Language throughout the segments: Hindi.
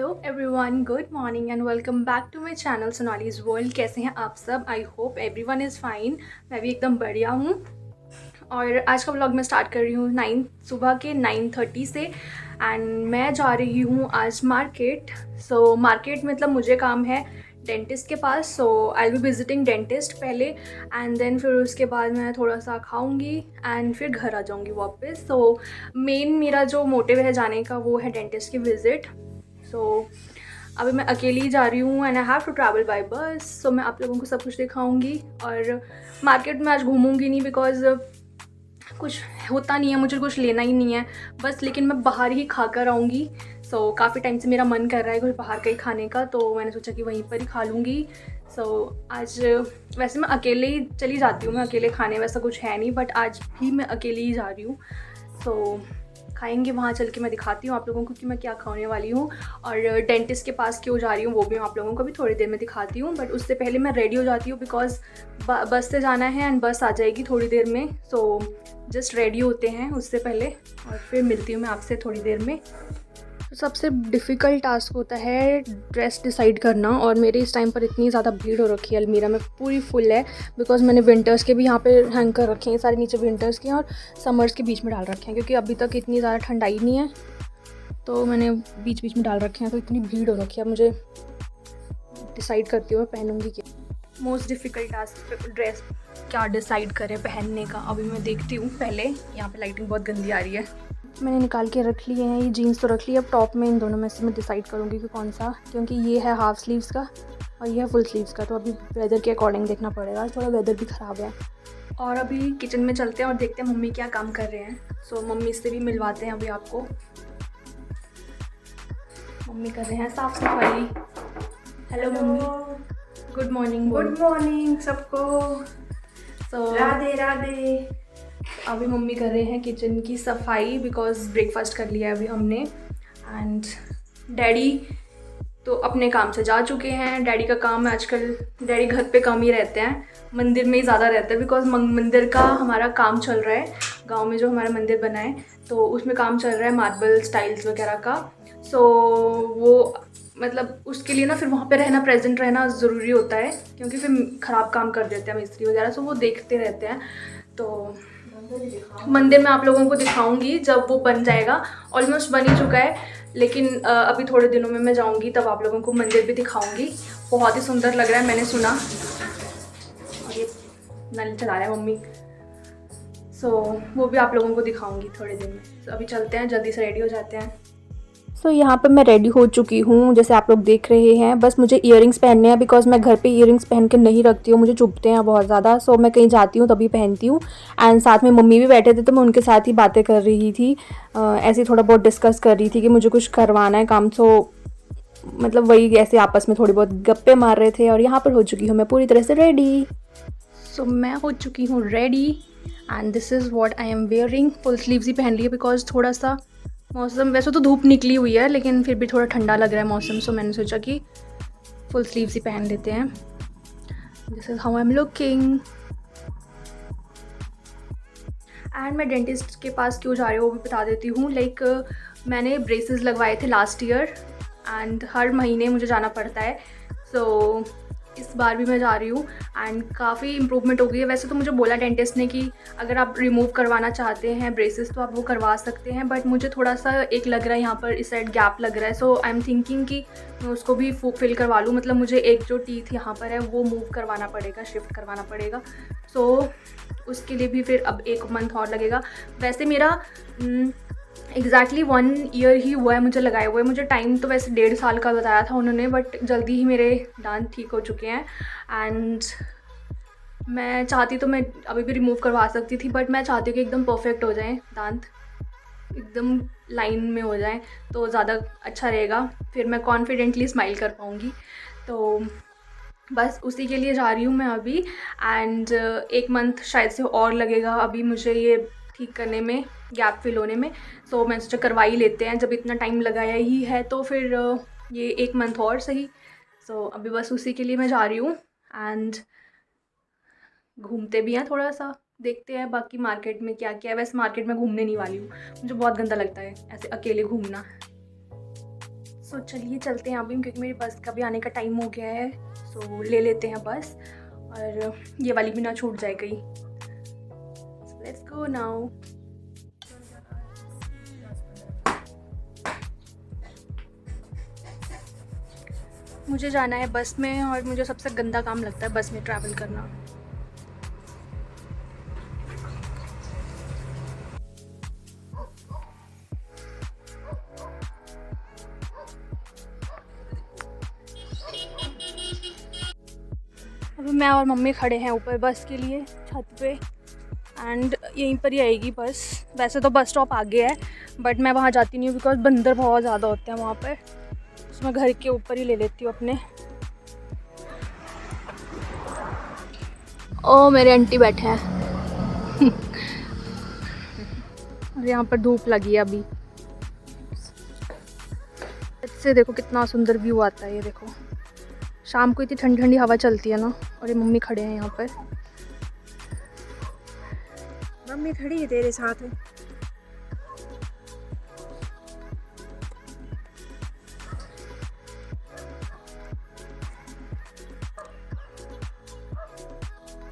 Hello everyone, good morning and welcome back to my channel Sonali's world. कैसे हैं आप सब? I hope everyone is fine. मैं भी एकदम बढ़िया हूँ। और आज का व्लॉग मैं स्टार्ट कर रही हूँ सुबह के 9:30 से। एंड मैं जा रही हूँ आज मार्केट। सो मार्केट मतलब मुझे काम है डेंटिस्ट के पास। So I will be visiting dentist पहले एंड देन फिर उसके बाद मैं थोड़ा सा खाऊंगी एंड फिर घर आ जाऊंगी वापस। सो मेन मेरा जो मोटिव है जाने का वो है डेंटिस्ट की विज़िट। सो अभी मैं अकेली ही जा रही हूँ and I have to travel by bus. So मैं आप लोगों को सब कुछ दिखाऊंगी और मार्केट में आज घूमूंगी नहीं बिकॉज कुछ होता नहीं है, मुझे कुछ लेना ही नहीं है बस। लेकिन मैं बाहर ही खा कर आऊँगी। सो काफ़ी टाइम से मेरा मन कर रहा है कुछ बाहर का ही खाने का, तो मैंने सोचा कि वहीं पर ही खा लूँगी। सो आज वैसे मैं अकेले ही चली जाती हूँ, मैं अकेले खाने वैसा कुछ है नहीं, बट आज भी मैं अकेले ही जा रही हूँ। सो खाएंगे वहाँ चल के, मैं दिखाती हूँ आप लोगों को कि मैं क्या खाने वाली हूँ और डेंटिस्ट के पास क्यों जा रही हूँ वो भी मैं आप लोगों को भी थोड़ी देर में दिखाती हूँ। बट उससे पहले मैं रेडी हो जाती हूँ बिकॉज बस से जाना है एंड बस आ जाएगी थोड़ी देर में। सो जस्ट रेडी होते हैं उससे पहले और फिर मिलती हूँ मैं आपसे थोड़ी देर में। तो सबसे डिफ़िकल्ट टास्क होता है ड्रेस डिसाइड करना, और मेरे इस टाइम पर इतनी ज़्यादा भीड़ हो रखी है, अलमीरा में पूरी फुल है बिकॉज मैंने विंटर्स के भी यहाँ पे हैंग कर रखे हैं सारे, नीचे विंटर्स के और समर्स के बीच में डाल रखे हैं क्योंकि अभी तक इतनी ज़्यादा ठंड आई नहीं है, तो मैंने बीच बीच में डाल रखे हैं। तो इतनी भीड़ हो रखी है, मुझे डिसाइड करती हूँ मैं पहनूँगी क्या। मोस्ट डिफ़िकल्ट टास्क ड्रेस क्या डिसाइड करें पहनने का, अभी मैं देखती हूँ। पहले यहाँ पे लाइटिंग बहुत गंदी आ रही है, मैंने निकाल के रख लिए हैं। ये जीन्स तो रख ली, अब टॉप में इन दोनों में से मैं डिसाइड करूँगी कि कौन सा, क्योंकि ये है हाफ स्लीव्स का और ये है फुल स्लीव्स का, तो अभी वेदर के अकॉर्डिंग देखना पड़ेगा। थोड़ा वेदर भी ख़राब है। और अभी किचन में चलते हैं और देखते हैं मम्मी क्या काम कर रहे हैं। सो मम्मी से भी मिलवाते हैं अभी आपको। मम्मी कर रहे हैं साफ़ सफाई। Hello mummy, good morning. Good morning सबको। राधे राधे। अभी मम्मी कर रहे हैं किचन की सफाई बिकॉज ब्रेकफास्ट कर लिया है अभी हमने। एंड डैडी तो अपने काम से जा चुके हैं। डैडी का काम है आजकल, डैडी घर पे कम ही रहते हैं, मंदिर में ही ज़्यादा रहते हैं बिकॉज मंदिर का हमारा काम चल रहा है। गांव में जो हमारा मंदिर बना है तो उसमें काम चल रहा है मार्बल स्टाइल्स वगैरह का। सो वो मतलब उसके लिए ना फिर वहाँ पे रहना, प्रेजेंट रहना ज़रूरी होता है क्योंकि फिर ख़राब काम कर देते हैं मिस्त्री वगैरह। सो वो देखते रहते हैं। तो मंदिर में आप लोगों को दिखाऊंगी जब वो बन जाएगा। ऑलमोस्ट बन ही चुका है, लेकिन अभी थोड़े दिनों में मैं जाऊंगी तब आप लोगों को मंदिर भी दिखाऊंगी। बहुत ही सुंदर लग रहा है, मैंने सुना। और ये नल चला रहा है मम्मी। सो वो भी आप लोगों को दिखाऊंगी थोड़े दिन में। तो अभी चलते हैं, जल्दी से रेडी हो जाते हैं। सो यहाँ पर मैं रेडी हो चुकी हूँ जैसे आप लोग देख रहे हैं। बस मुझे इयररिंग्स पहनने हैं बिकॉज मैं घर पे इयररिंग्स पहन के नहीं रखती हूँ, मुझे चुभते हैं बहुत ज़्यादा। सो मैं कहीं जाती हूँ तभी पहनती हूँ। एंड साथ में मम्मी भी बैठे थे तो मैं उनके साथ ही बातें कर रही थी, ऐसे थोड़ा बहुत डिस्कस कर रही थी कि मुझे कुछ करवाना है काम। सो मतलब वही ऐसे आपस में थोड़ी बहुत गप्पे मार रहे थे। और यहाँ पर हो चुकी हूँ मैं पूरी तरह से रेडी। सो मैं हो चुकी हूँ ready and this is what I am wearing. Full sleeves ही पहन ली है बिकॉज थोड़ा सा मौसम, वैसे तो धूप निकली हुई है लेकिन फिर भी थोड़ा ठंडा लग रहा है मौसम। सो मैंने सोचा कि फुल स्लीव्स ही पहन लेते हैं। This is how I am looking. And मैं डेंटिस्ट के पास क्यों जा रही हूँ वो भी बता देती हूँ। लाइक मैंने ब्रेसेस लगवाए थे लास्ट ईयर एंड हर महीने मुझे जाना पड़ता है। सो इस बार भी मैं जा रही हूँ एंड काफ़ी इम्प्रूवमेंट हो गई है। वैसे तो मुझे बोला डेंटिस्ट ने कि अगर आप रिमूव करवाना चाहते हैं ब्रेसेस तो आप वो करवा सकते हैं, बट मुझे थोड़ा सा एक लग रहा है यहाँ पर इस साइड गैप लग रहा है। सो आई एम थिंकिंग कि मैं उसको भी फिल करवा लूँ। मतलब मुझे एक जो टीथ यहाँ पर है वो मूव करवाना पड़ेगा, शिफ्ट करवाना पड़ेगा। सो उसके लिए भी फिर अब 1 मंथ और लगेगा। वैसे मेरा एग्जैक्टली 1 ईयर ही हुआ है मुझे लगाए हुए। मुझे टाइम तो वैसे 1.5 साल का बताया था उन्होंने, बट जल्दी ही मेरे दांत ठीक हो चुके हैं। एंड मैं चाहती तो मैं अभी भी रिमूव करवा सकती थी, बट मैं चाहती हूँ कि एकदम परफेक्ट हो जाए दांत, एकदम लाइन में हो जाए तो ज़्यादा अच्छा रहेगा, फिर मैं कॉन्फिडेंटली स्माइल कर पाऊँगी। तो बस उसी के लिए जा रही हूँ मैं अभी। एंड 1 मंथ शायद से और लगेगा अभी मुझे ये ठीक करने में, गैप फिल होने में। सो मैं सोचा करवा ही लेते हैं, जब इतना टाइम लगाया ही है तो फिर ये 1 मंथ और सही। सो अभी बस उसी के लिए मैं जा रही हूँ एंड घूमते भी हैं थोड़ा सा, देखते हैं बाकी मार्केट में क्या क्या है। वैसे मार्केट में घूमने नहीं वाली हूँ, मुझे बहुत गंदा लगता है ऐसे अकेले घूमना। सो चलिए चलते हैं अभी, क्योंकि मेरी बस का भी आने का टाइम हो गया है। सो ले लेते हैं बस, और ये वाली भी ना छूट जाए कहीं। Let's go now. मुझे जाना है बस में, और मुझे सबसे गंदा काम लगता है बस में ट्रैवल करना। अभी मैं और मम्मी खड़े हैं ऊपर बस के लिए छत पे, एंड यहीं पर ही आएगी बस। वैसे तो बस स्टॉप आगे है, बट मैं वहाँ जाती नहीं हूँ बिकॉज बंदर बहुत ज़्यादा होते हैं वहाँ पर। उसमें घर के ऊपर ही ले लेती हूँ अपने। ओ मेरे आंटी बैठे हैं और यहाँ पर धूप लगी है अभी। इससे देखो कितना सुंदर व्यू आता है। ये देखो शाम को इतनी ठंडी ठंडी हवा चलती है ना, और ये मम्मी खड़े हैं यहाँ पर। मम्मी खड़ी है तेरे साथ में।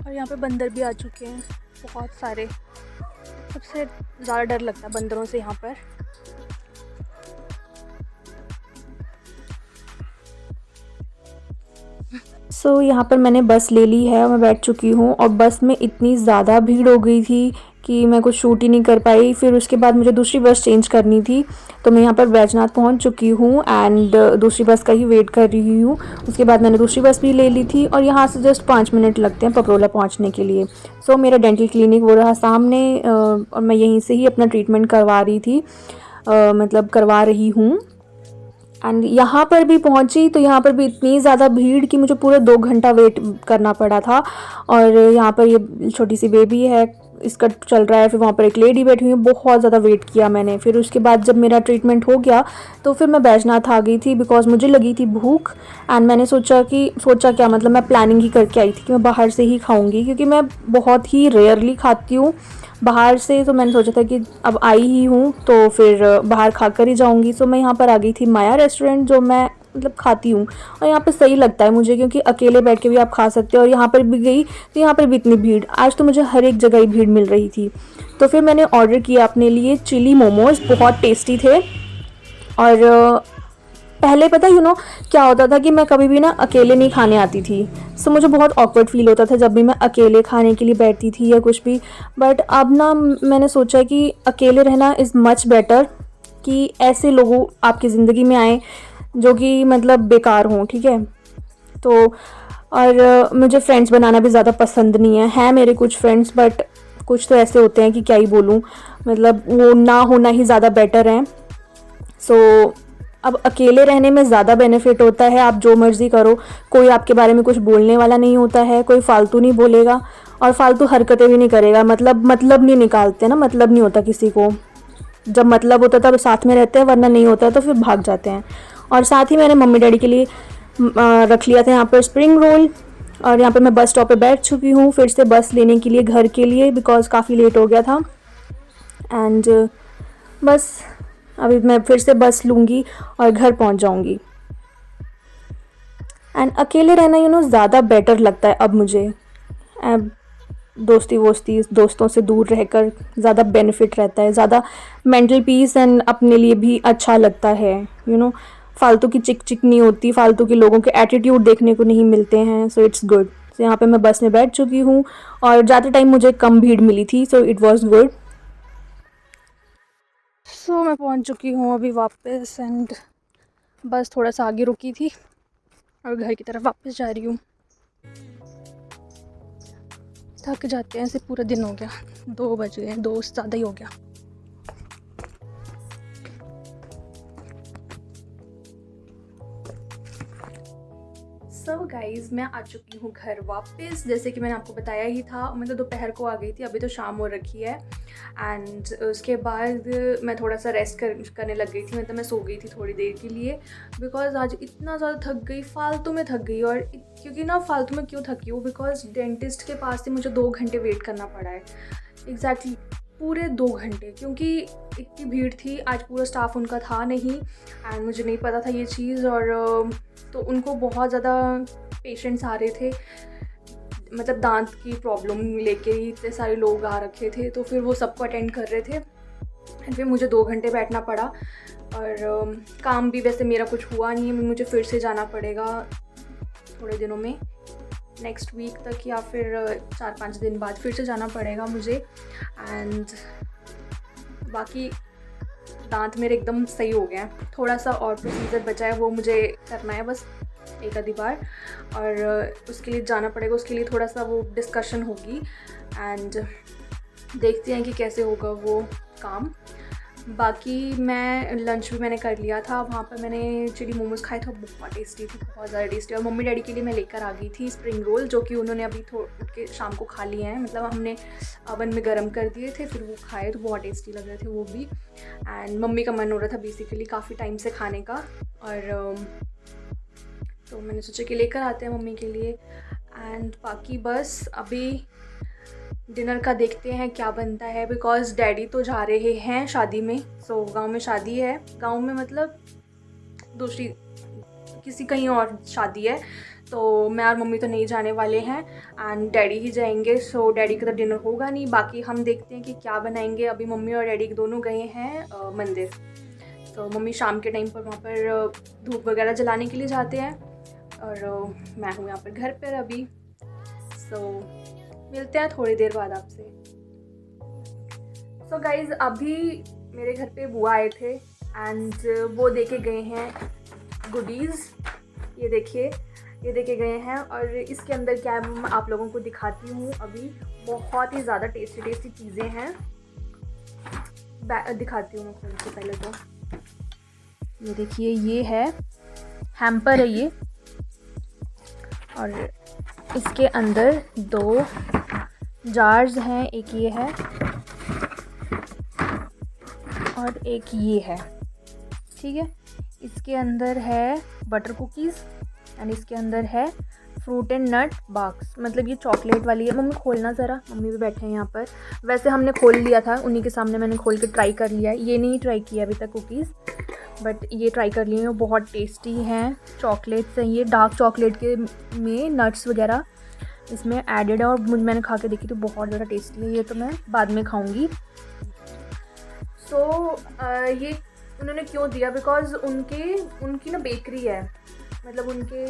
और यहाँ पे बंदर भी आ चुके हैं बहुत सारे। सबसे ज़्यादा डर लगता है बंदरों से यहाँ पर। सो यहाँ पर मैंने बस ले ली है और मैं बैठ चुकी हूँ, और बस में इतनी ज़्यादा भीड़ हो गई थी कि मैं कुछ शूट ही नहीं कर पाई। फिर उसके बाद मुझे दूसरी बस चेंज करनी थी, तो मैं यहाँ पर बैजनाथ पहुँच चुकी हूँ एंड दूसरी बस का ही वेट कर रही हूँ। उसके बाद मैंने दूसरी बस भी ले ली थी, और यहाँ से जस्ट 5 मिनट लगते हैं पपरोला पहुँचने के लिए। सो मेरा डेंटल क्लिनिक वो रहा सामने, और मैं यहीं से ही अपना ट्रीटमेंट करवा रही थी, मतलब करवा रही हूँ। एंड यहाँ पर भी पहुँची तो यहाँ पर भी इतनी ज़्यादा भीड़ कि मुझे पूरे 2 घंटा वेट करना पड़ा था। और यहाँ पर ये छोटी सी बेबी है, इसका चल रहा है। फिर वहाँ पर एक लेडी बैठी हुई है, बहुत ज़्यादा वेट किया मैंने। फिर उसके बाद जब मेरा ट्रीटमेंट हो गया तो फिर मैं बैजनाथ आ गई थी, बिकॉज मुझे लगी थी भूख। एंड मैंने सोचा क्या, मतलब मैं प्लानिंग ही करके आई थी कि मैं बाहर से ही खाऊँगी, क्योंकि मैं बहुत ही रेयरली खाती हूँ बाहर से। तो मैंने सोचा था कि अब आई ही हूँ तो फिर बाहर खा कर ही जाऊँगी। सो मैं यहाँ पर आ गई थी माया रेस्टोरेंट, जो मैं मतलब खाती हूँ, और यहाँ पे सही लगता है मुझे, क्योंकि अकेले बैठ के भी आप खा सकते हो। और यहाँ पर भी गई तो यहाँ पर भी इतनी भीड़, आज तो मुझे हर एक जगह ही भीड़ मिल रही थी। तो फिर मैंने ऑर्डर किया अपने लिए चिली मोमोज़, बहुत टेस्टी थे। और पहले पता क्या होता था कि मैं कभी भी ना अकेले नहीं खाने आती थी। सो मुझे बहुत ऑकवर्ड फील होता था जब भी मैं अकेले खाने के लिए बैठती थी या कुछ भी। बट अब ना मैंने सोचा कि अकेले रहना इज़ मच बेटर, कि ऐसे लोगों आपकी ज़िंदगी में आए जो कि मतलब बेकार हों, ठीक है। तो और मुझे फ्रेंड्स बनाना भी ज़्यादा पसंद नहीं है मेरे कुछ फ्रेंड्स, बट कुछ तो ऐसे होते हैं कि क्या ही बोलूँ, मतलब वो ना होना ही ज़्यादा बेटर है। सो अब अकेले रहने में ज़्यादा बेनिफिट होता है, आप जो मर्ज़ी करो, कोई आपके बारे में कुछ बोलने वाला नहीं होता है, कोई फालतू नहीं बोलेगा और फालतू हरकतें भी नहीं करेगा। मतलब नहीं निकालते ना, मतलब नहीं होता किसी को। जब मतलब होता है तब साथ में रहते हैं, वरना नहीं होता है तो फिर भाग जाते हैं। और साथ ही मैंने मम्मी डैडी के लिए रख लिया था यहाँ पर स्प्रिंग रोल। और यहाँ पर मैं बस स्टॉप पे बैठ चुकी हूँ फिर से बस लेने के लिए घर के लिए, बिकॉज़ काफ़ी लेट हो गया था। एंड बस अभी मैं फिर से बस लूँगी और घर पहुँच जाऊँगी। एंड अकेले रहना ज़्यादा बेटर लगता है अब मुझे। अब दोस्तों से दूर रहकर ज़्यादा बेनिफिट रहता है, ज़्यादा मेंटल पीस एंड अपने लिए भी अच्छा लगता है। फालतू की चिक चिक नहीं होती, फालतू के लोगों के एटीट्यूड देखने को नहीं मिलते हैं। So it's good. तो यहाँ पे मैं बस में बैठ चुकी हूँ और जाते टाइम मुझे कम भीड़ मिली थी, सो इट वॉज गुड। सो मैं पहुंच चुकी हूँ अभी वापस, एंड बस थोड़ा सा आगे रुकी थी और घर की तरफ वापस जा रही हूँ। थक जाते हैं, ऐसे पूरा दिन हो गया, 2 बज गए, 2 से ज़्यादा ही हो गया। सो गाइज़ मैं आ चुकी हूँ घर वापस, जैसे कि मैंने आपको बताया ही था। मैं तो दोपहर को आ गई थी, अभी तो शाम हो रखी है। एंड उसके बाद मैं थोड़ा सा रेस्ट करने लग गई थी, मतलब मैं सो गई थी थोड़ी देर के लिए, बिकॉज़ आज इतना ज़्यादा थक गई, फालतू में थक गई। और क्योंकि ना फालतू में क्यों थकी हूँ, बिकॉज़ डेंटिस्ट के पास से मुझे 2 घंटे वेट करना पड़ा है। एग्जैक्टली पूरे 2 घंटे, क्योंकि इतनी भीड़ थी। आज पूरा स्टाफ उनका था नहीं एंड मुझे नहीं पता था ये चीज़। और तो उनको बहुत ज़्यादा पेशेंट्स आ रहे थे, मतलब दांत की प्रॉब्लम लेके ही इतने सारे लोग आ रखे थे, तो फिर वो सबको अटेंड कर रहे थे एंड फिर मुझे 2 घंटे बैठना पड़ा। और काम भी वैसे मेरा कुछ हुआ नहीं है, मुझे फिर से जाना पड़ेगा थोड़े दिनों में, नेक्स्ट वीक तक या फिर 4-5 दिन बाद फिर से जाना पड़ेगा मुझे। एंड बाकी दांत मेरे एकदम सही हो गए हैं, थोड़ा सा और प्रोसीजर बचा है, वो मुझे करना है बस एक आधी बार, और उसके लिए जाना पड़ेगा। उसके लिए थोड़ा सा वो डिस्कशन होगी एंड देखते हैं कि कैसे होगा वो काम। बाकी मैं लंच भी मैंने कर लिया था, वहाँ पर मैंने चिली मोमोज़ खाए थे, बहुत टेस्टी थी, बहुत ज़्यादा टेस्टी। और मम्मी डैडी के लिए मैं लेकर आ गई थी स्प्रिंग रोल, जो कि उन्होंने अभी उठ के शाम को खा लिए हैं, मतलब हमने अवन में गर्म कर दिए थे, फिर वो खाए तो बहुत टेस्टी लग रहे थे वो भी। एंड मम्मी का मन हो रहा था बेसिकली काफ़ी टाइम से खाने का, और तो मैंने सोचा कि लेकर आते हैं मम्मी के लिए। एंड बाकी बस अभी डिनर का देखते हैं क्या बनता है, बिकॉज़ डैडी तो जा रहे हैं शादी में। सो गांव में शादी है, गांव में मतलब दूसरी किसी कहीं और शादी है, तो मैं और मम्मी तो नहीं जाने वाले हैं एंड डैडी ही जाएंगे। सो डैडी का तो डिनर होगा नहीं, बाकी हम देखते हैं कि क्या बनाएंगे। अभी मम्मी और डैडी दोनों गए हैं मंदिर, तो मम्मी शाम के टाइम पर वहाँ पर धूप वगैरह जलाने के लिए जाते हैं, और मैं हूँ यहाँ पर घर पर अभी। सो मिलते हैं थोड़ी देर बाद आपसे। सो गाइज़, अभी मेरे घर पे बुआ आए थे एंड वो देके गए हैं गुडीज़, ये देखिए, ये देके गए हैं। और इसके अंदर क्या है मैं आप लोगों को दिखाती हूँ। अभी बहुत ही ज़्यादा टेस्टी टेस्टी चीज़ें हैं, दिखाती हूँ मैं खोल के। पहले तो ये देखिए, ये है हैम्पर है ये, और इसके अंदर 2 जार्स हैं, एक ये है और एक ये है, ठीक है। इसके अंदर है बटर कुकीज़ एंड इसके अंदर है फ्रूट एंड नट बाक्स, मतलब ये चॉकलेट वाली है। मम्मी खोलना ज़रा, मम्मी भी बैठे हैं यहाँ पर। वैसे हमने खोल लिया था, उन्हीं के सामने मैंने खोल के ट्राई कर लिया है। ये नहीं ट्राई किया अभी तक कुकीज़, बट ये ट्राई कर लिए हैं, बहुत टेस्टी हैं। चॉकलेट्स हैं ये, डार्क चॉकलेट के में नट्स वगैरह इसमें एडेड है, और मैंने खा के देखी थी, बहुत ज़्यादा टेस्टी है। ये तो मैं बाद में खाऊंगी। सो ये उन्होंने क्यों दिया, बिकॉज़ उनकी ना बेकरी है, मतलब उनके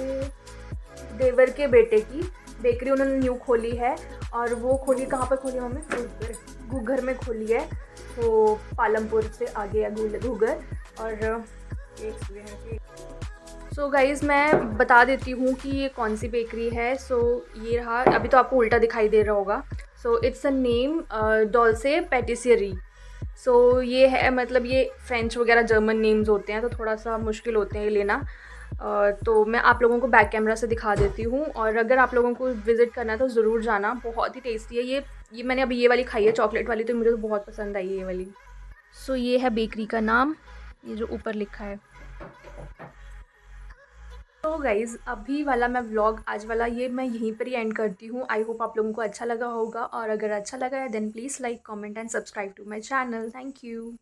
देवर के बेटे की बेकरी उन्होंने न्यू खोली है। और वो खोली कहाँ पर खोली है मम्मी? घूघर में खोली है, तो पालमपुर से आगे है घूघर। और सो गाइज़, मैं बता देती हूँ कि ये कौन सी बेकरी है। सो ये रहा, अभी तो आपको उल्टा दिखाई दे रहा होगा। So it's a name डॉल्से पैटिसियरी। सो ये है, मतलब ये फ्रेंच वगैरह जर्मन नेम्स होते हैं, तो थोड़ा सा मुश्किल होते हैं ये लेना। तो मैं आप लोगों को बैक कैमरा से दिखा देती हूँ, और अगर आप लोगों को विज़िट करना है तो ज़रूर जाना, बहुत ही टेस्टी है ये मैंने अभी ये वाली खाई है चॉकलेट वाली, तो मुझे तो बहुत पसंद आई ये वाली। सो ये है बेकरी का नाम, ये जो ऊपर लिखा है। तो गाइज़, अभी वाला मैं व्लॉग आज वाला ये मैं यहीं पर ही एंड करती हूँ। आई होप आप लोगों को अच्छा लगा होगा, और अगर अच्छा लगा है then please like, comment and subscribe to my channel. Thank you.